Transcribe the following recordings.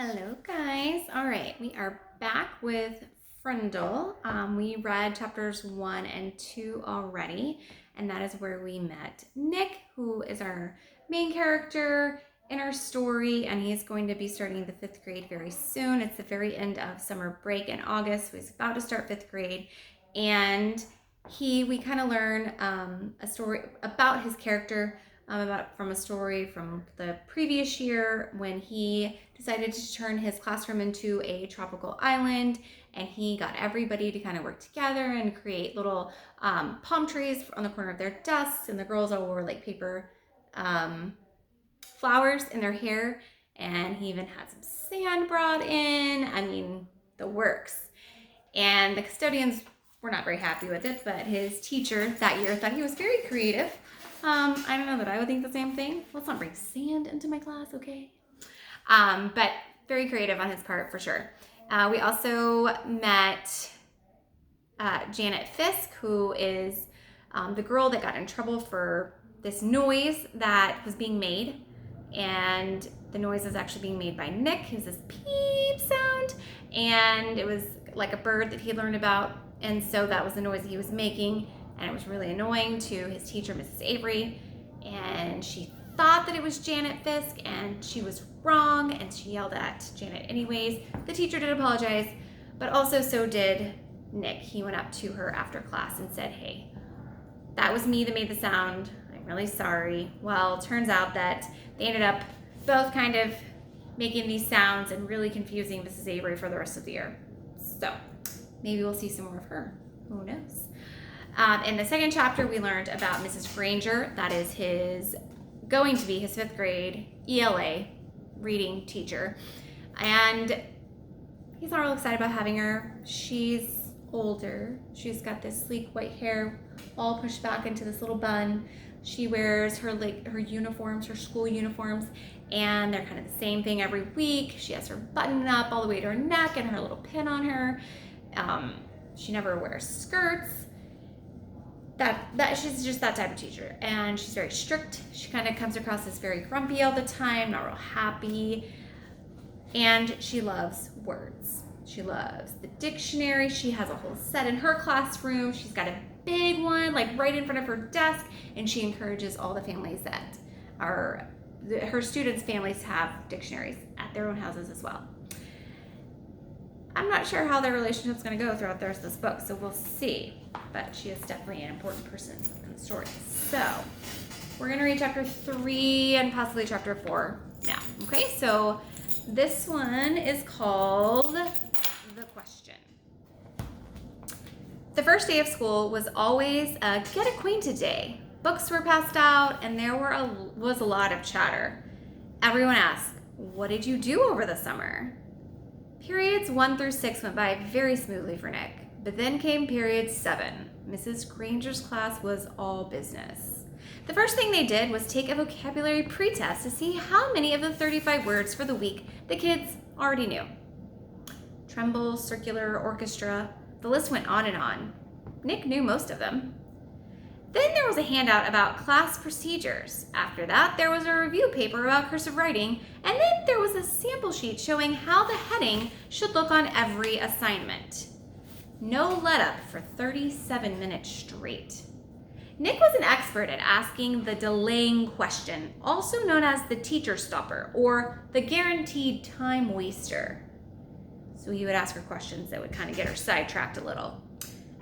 Hello, guys. All right, we are back with Frindle. We read chapters 1 and 2 already, and that is where we met Nick, who is our main character in our story, and he's going to be starting the 5th grade very soon. It's the very end of summer break in August, so he's about to start 5th grade, and we kind of learn a story about his character from a story from the previous year when he decided to turn his classroom into a tropical island, and he got everybody to kind of work together and create little palm trees on the corner of their desks, and the girls all wore like paper flowers in their hair, and he even had some sand brought in. I mean, the works. And the custodians were not very happy with it, but his teacher that year thought he was very creative. I don't know that I would think the same thing. Let's not bring sand into my class, okay? But very creative on his part for sure. We also met Janet Fisk, who is the girl that got in trouble for this noise that was being made. And the noise is actually being made by Nick. It was this peep sound, and it was like a bird that he learned about. And so that was the noise that he was making, and it was really annoying to his teacher, Mrs. Avery. And she thought that it was Janet Fisk, and she was wrong, and she yelled at Janet anyways. The teacher did apologize, but also so did Nick. He went up to her after class and said, "Hey, that was me that made the sound. I'm really sorry." Well, turns out that they ended up both kind of making these sounds and really confusing Mrs. Avery for the rest of the year. So maybe we'll see some more of her. Who knows? In the second chapter, we learned about Mrs. Granger. That is going to be his 5th grade ELA reading teacher. And he's not real excited about having her. She's older. She's got this sleek white hair all pushed back into this little bun. She wears her uniforms, her school uniforms, and they're kind of the same thing every week. She has her button up all the way to her neck and her little pin on her. She never wears skirts. That she's just that type of teacher, and she's very strict. She kind of comes across as very grumpy all the time, not real happy, and she loves words. She loves the dictionary. She has a whole set in her classroom. She's got a big one like right in front of her desk, and she encourages all the families that are her students' families have dictionaries at their own houses as well. I'm not sure how their relationship's going to go throughout the rest of this book, so we'll see. But she is definitely an important person in the story. So we're going to read chapter 3 and possibly chapter 4 now. Okay, so this one is called The Question. The first day of school was always a get acquainted day. Books were passed out, and there was a lot of chatter. Everyone asked, "What did you do over the summer?" Periods 1 through 6 went by very smoothly for Nick, but then came period 7. Mrs. Granger's class was all business. The first thing they did was take a vocabulary pretest to see how many of the 35 words for the week the kids already knew. Tremble, circular, orchestra, the list went on and on. Nick knew most of them. Then there was a handout about class procedures. After that, there was a review paper about cursive writing, and then there was a sample sheet showing how the heading should look on every assignment. No let-up for 37 minutes straight. Nick was an expert at asking the delaying question, also known as the teacher stopper or the guaranteed time waster. So he would ask her questions that would kind of get her sidetracked a little.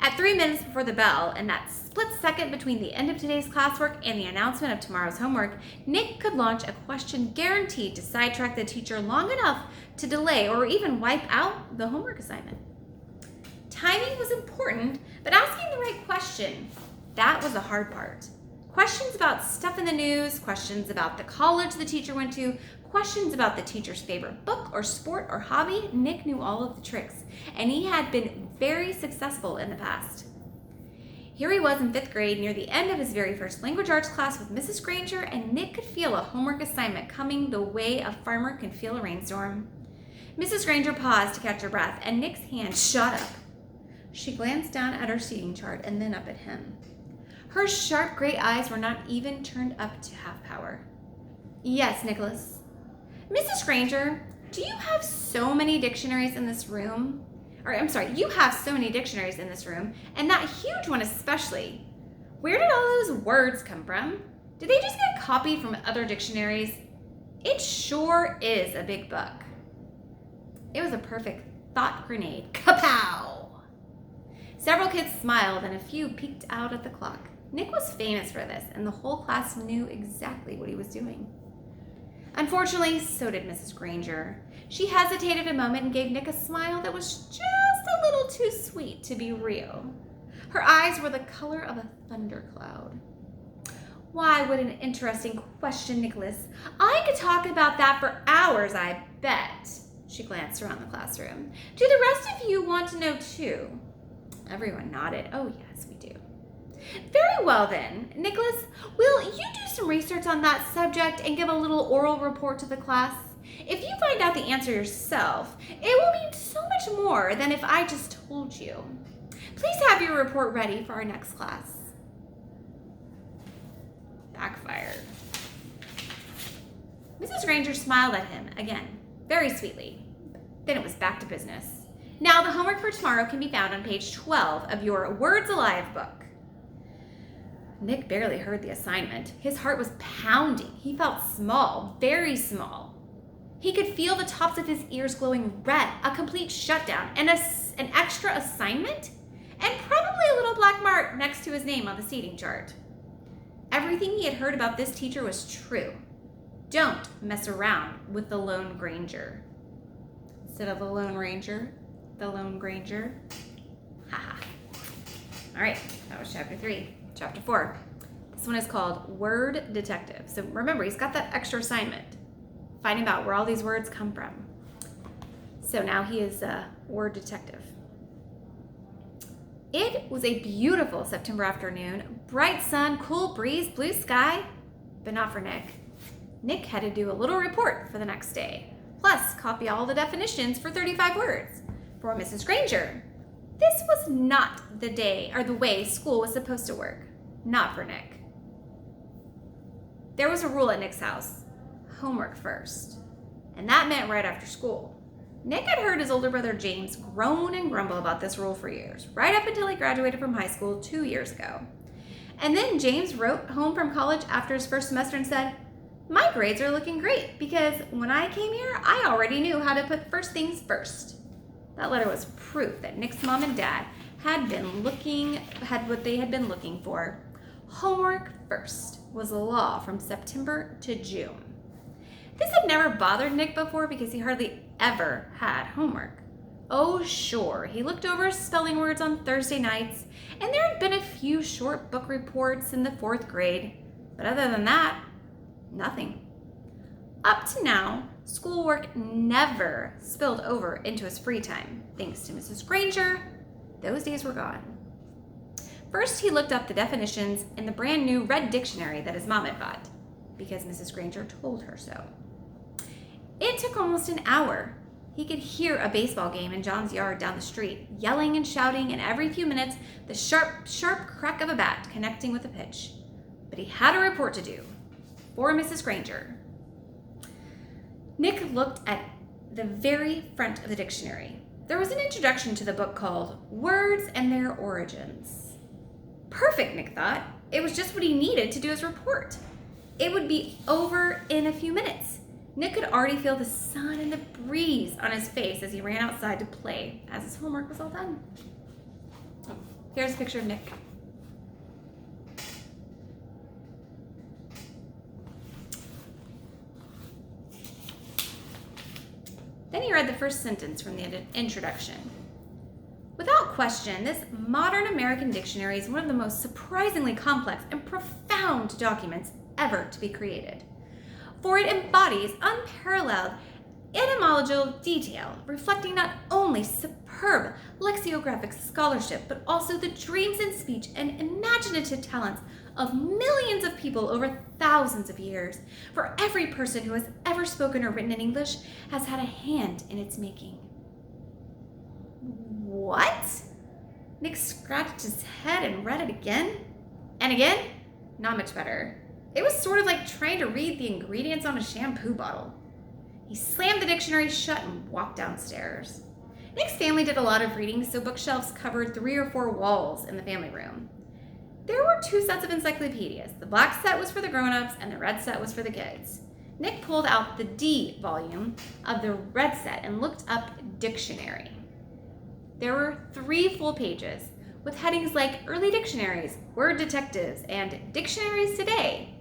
At 3 minutes before the bell, and that split second between the end of today's classwork and the announcement of tomorrow's homework, Nick could launch a question guaranteed to sidetrack the teacher long enough to delay or even wipe out the homework assignment. Timing was important, but asking the right question, that was the hard part. Questions about stuff in the news, questions about the college the teacher went to, questions about the teacher's favorite book or sport or hobby. Nick knew all of the tricks, and he had been very successful in the past. Here he was in 5th grade, near the end of his very first language arts class with Mrs. Granger, and Nick could feel a homework assignment coming the way a farmer can feel a rainstorm. Mrs. Granger paused to catch her breath, and Nick's hand shot up. She glanced down at her seating chart and then up at him. Her sharp gray eyes were not even turned up to half power. "Yes, Nicholas." "Mrs. Granger, do you have so many dictionaries in this room? Or I'm sorry, you have so many dictionaries in this room, and that huge one especially. Where did all those words come from? Did they just get copied from other dictionaries? It sure is a big book. It was a perfect thought grenade. Kapow! Several kids smiled and a few peeked out at the clock. Nick was famous for this, and the whole class knew exactly what he was doing. Unfortunately, so did Mrs. Granger. She hesitated a moment and gave Nick a smile that was just a little too sweet to be real. Her eyes were the color of a thundercloud. Why, what an interesting question, Nicholas. I could talk about that for hours, I bet. She glanced around the classroom. Do the rest of you want to know too? Everyone nodded. Oh, yes, we do. Very well then. Nicholas, will you do some research on that subject and give a little oral report to the class? If you find out the answer yourself, it will mean so much more than if I just told you. Please have your report ready for our next class. Backfired. Mrs. Granger smiled at him again, very sweetly. Then it was back to business. Now the homework for tomorrow can be found on page 12 of your Words Alive book. Nick barely heard the assignment. His heart was pounding. He felt small, very small. He could feel the tops of his ears glowing red, a complete shutdown, and an extra assignment, and probably a little black mark next to his name on the seating chart. Everything he had heard about this teacher was true. Don't mess around with the Lone Granger. Instead of the Lone Ranger, the Lone Granger. Haha. All right, that was chapter 3. Chapter 4. This one is called Word Detective. So remember, he's got that extra assignment. Finding out where all these words come from. So now he is a word detective. It was a beautiful September afternoon. Bright sun, cool breeze, blue sky. But not for Nick. Nick had to do a little report for the next day. Plus, copy all the definitions for 35 words. For Mrs. Granger. This was not the day or the way school was supposed to work. Not for Nick. There was a rule at Nick's house. Homework first. And that meant right after school. Nick had heard his older brother James groan and grumble about this rule for years, right up until he graduated from high school 2 years ago. And then James wrote home from college after his first semester and said, "My grades are looking great because when I came here, I already knew how to put first things first." That letter was proof that Nick's mom and dad had what they had been looking for. Homework first was a law from September to June. This had never bothered Nick before because he hardly ever had homework. Oh, sure, he looked over his spelling words on Thursday nights, and there had been a few short book reports in the 4th grade, but other than that, nothing. Up to now, schoolwork never spilled over into his free time. Thanks to Mrs. Granger, those days were gone. First, he looked up the definitions in the brand new red dictionary that his mom had bought, because Mrs. Granger told her so. It took almost an hour. He could hear a baseball game in John's yard down the street, yelling and shouting, and every few minutes, the sharp, sharp crack of a bat connecting with a pitch. But he had a report to do for Mrs. Granger. Nick looked at the very front of the dictionary. There was an introduction to the book called Words and Their Origins. Perfect, Nick thought. It was just what he needed to do his report. It would be over in a few minutes. Nick could already feel the sun and the breeze on his face as he ran outside to play as his homework was all done. Oh, here's a picture of Nick. Then he read the first sentence from the introduction. Without question, this modern American dictionary is one of the most surprisingly complex and profound documents ever to be created. For it embodies unparalleled etymological detail, reflecting not only superb lexicographic scholarship, but also the dreams and speech and imaginative talents of millions of people over thousands of years. For every person who has ever spoken or written in English has had a hand in its making. What? Nick scratched his head and read it again. And again? Not much better. It was sort of like trying to read the ingredients on a shampoo bottle. He slammed the dictionary shut and walked downstairs. Nick's family did a lot of reading, so bookshelves covered 3 or 4 walls in the family room. There were 2 sets of encyclopedias. The black set was for the grown-ups and the red set was for the kids. Nick pulled out the D volume of the red set and looked up dictionary. There were 3 full pages with headings like early dictionaries, word detectives, and dictionaries today.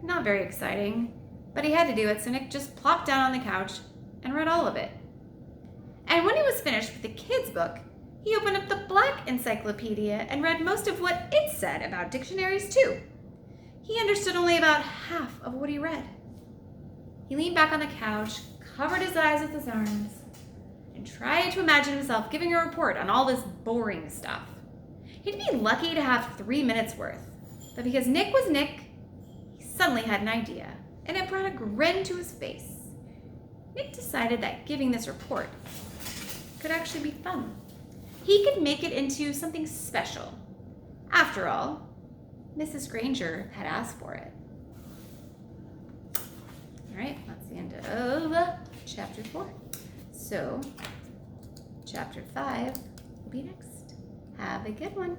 Not very exciting, but he had to do it, so Nick just plopped down on the couch and read all of it. And when he was finished with the kids' book, he opened up the black encyclopedia and read most of what it said about dictionaries too. He understood only about half of what he read. He leaned back on the couch, covered his eyes with his arms, and tried to imagine himself giving a report on all this boring stuff. He'd be lucky to have 3 minutes worth, but because Nick was Nick, he suddenly had an idea, and it brought a grin to his face. Nick decided that giving this report could actually be fun. He could make it into something special. After all, Mrs. Granger had asked for it. All right, that's the end of chapter 4. So, chapter 5 will be next. Have a good one.